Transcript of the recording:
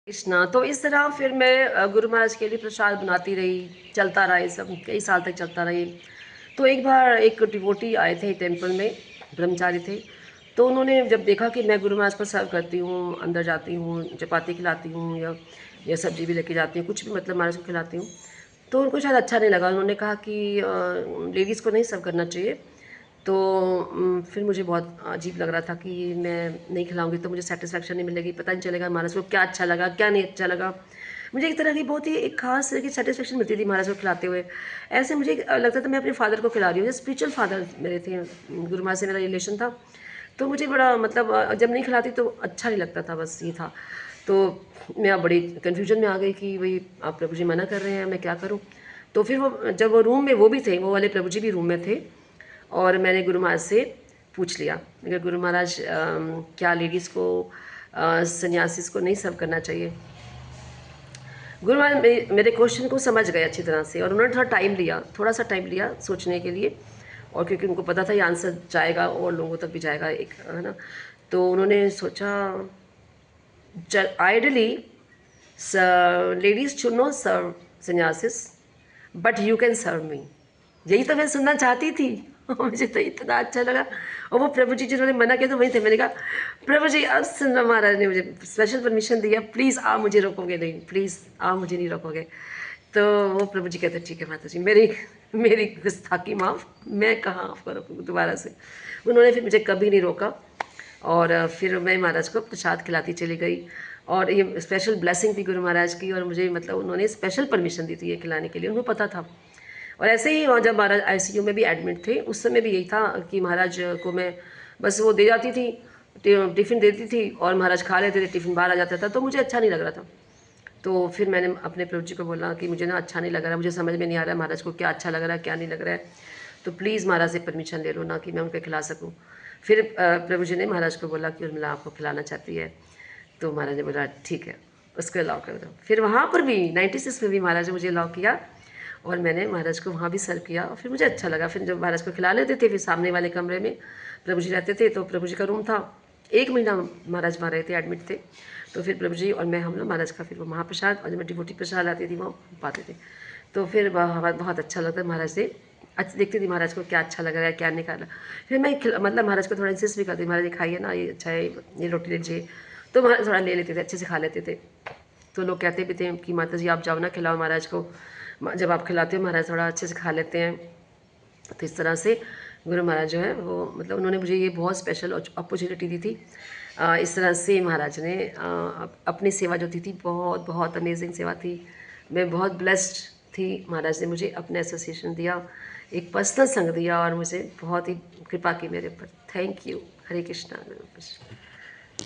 कृष्णा। तो इस तरह फिर मैं गुरु महाराज के लिए प्रसाद बनाती रही, चलता रहा ये सब, कई साल तक चलता रही। तो एक बार एक डिवोटी आए थे टेम्पल में, ब्रह्मचारी थे। तो उन्होंने जब देखा कि मैं गुरु महाराज को सर्व करती हूँ, अंदर जाती हूँ, चपाती खिलाती हूँ या सब्जी भी लेके जाती हूँ, कुछ भी मतलब महाराज को खिलाती हूँ, तो उनको शायद अच्छा नहीं लगा। उन्होंने कहा कि लेडीज़ को नहीं सर्व करना चाहिए। तो फिर मुझे बहुत अजीब लग रहा था कि मैं नहीं खिलाऊंगी तो मुझे सेटिस्फेक्शन नहीं मिलेगी, पता नहीं चलेगा महाराज को क्या अच्छा लगा क्या नहीं अच्छा लगा। मुझे एक तरह की बहुत ही एक खास तरह की सेटिस्फेक्शन मिलती थी महाराज को खिलाते हुए। ऐसे मुझे लगता था मैं अपने फादर को खिला रही हूँ, स्पिरिचुअल फादर मेरे थे, गुरु महाराज से मेरा रिलेशन था। तो मुझे बड़ा मतलब जब नहीं खिलाती तो अच्छा नहीं लगता था, बस ये था। तो मैं बड़ी कन्फ्यूजन में आ गई कि भाई आप प्रभु जी मना कर रहे हैं, मैं क्या करूँ। तो फिर वो जब वो रूम में वो भी थे, वो वाले प्रभु जी भी रूम में थे, और मैंने गुरु महाराज से पूछ लिया, अगर गुरु महाराज क्या लेडीज़ को सन्यासीस को नहीं सर्व करना चाहिए। गुरु महाराज मेरे क्वेश्चन को समझ गए अच्छी तरह से, और उन्होंने थोड़ा सा टाइम लिया सोचने के लिए, और क्योंकि उनको पता था ये आंसर जाएगा और लोगों तक भी जाएगा एक, है ना। तो उन्होंने सोचा ideally ladies should not serve sannyasis but you can serve me. यही तो मैं सुनना चाहती थी। मुझे तो इतना अच्छा लगा। और वो प्रभु जी जिन्होंने मना किया तो वही थे। मैंने कहा प्रभु जी अब सुनना, महाराज ने मुझे स्पेशल परमिशन दिया, प्लीज़ आप मुझे रोकोगे नहीं, प्लीज़ आप मुझे नहीं रोकोगे। तो वो प्रभु जी कहते ठीक है माता जी, मेरी मेरी गुस्ताखी माफ़, मैं कहाँ आपको रोकूँ दोबारा से। उन्होंने फिर मुझे कभी नहीं रोका, और फिर मैं महाराज को प्रसाद खिलाती चली गई। और ये स्पेशल ब्लेसिंग थी गुरु महाराज की, और मुझे मतलब उन्होंने स्पेशल परमिशन दी थी ये खिलाने के लिए, उनको पता था। और ऐसे ही जब महाराज आईसीयू में भी एडमिट थे उस समय भी यही था कि महाराज को मैं बस वो दे जाती थी, टिफ़िन देती थी और महाराज खा लेते थे, टिफ़िन बाहर आ जाता था, तो मुझे अच्छा नहीं लग रहा था। तो फिर मैंने अपने प्रभु जी को बोला कि मुझे ना अच्छा नहीं लग रहा, मुझे समझ में नहीं आ रहा है महाराज को क्या अच्छा लग रहा है क्या नहीं लग रहा है, तो प्लीज़ महाराज से परमिशन ले लो ना कि मैं उनको खिला सकूँ। फिर प्रभु जी ने महाराज को बोला कि उर्मिला आपको खिलाना चाहती है, तो महाराज ने बोला ठीक है उसको अलाउ कर दो। फिर वहाँ पर भी 96 में भी महाराज ने मुझे अलाउ किया, और मैंने महाराज को वहाँ भी सर्व किया, और फिर मुझे अच्छा लगा। फिर जब महाराज को खिला लेते थे, फिर सामने वाले कमरे में प्रभु जी रहते थे, तो प्रभु जी का रूम था, 1 महीना महाराज वहाँ रहे थे, एडमिट थे। तो फिर प्रभु जी और मैं हम लोग महाराज का फिर वो महाप्रसाद, और जब मैं डिवोटी प्रसाद आती थी वहाँ पाते थे। तो फिर बहुत अच्छा लगता है महाराज से देखती थी महाराज को क्या अच्छा लग रहा है क्या नहीं खाना। फिर मैं मतलब महाराज को थोड़ा इंसिस्ट भी करती, महाराज ये खाइए ना, ये अच्छा है, ये रोटी लीजिए। तो महाराज थोड़ा ले लेते थे, अच्छे से खा लेते थे। तो लोग कहते भी थे कि माता जी आप जाओ ना खिलाओ महाराज को, जब आप खिलाते हो महाराज थोड़ा अच्छे से खा लेते हैं। तो इस तरह से गुरु महाराज जो है वो मतलब उन्होंने मुझे ये बहुत स्पेशल अपॉर्चुनिटी दी थी। इस तरह से महाराज ने अपनी सेवा जो थी बहुत बहुत अमेजिंग सेवा थी। मैं बहुत ब्लेस्ड थी, महाराज ने मुझे अपने एसोसिएशन दिया, एक पर्सनल संग दिया, और मुझे बहुत ही कृपा की मेरे ऊपर। Thank you. हरे कृष्णा।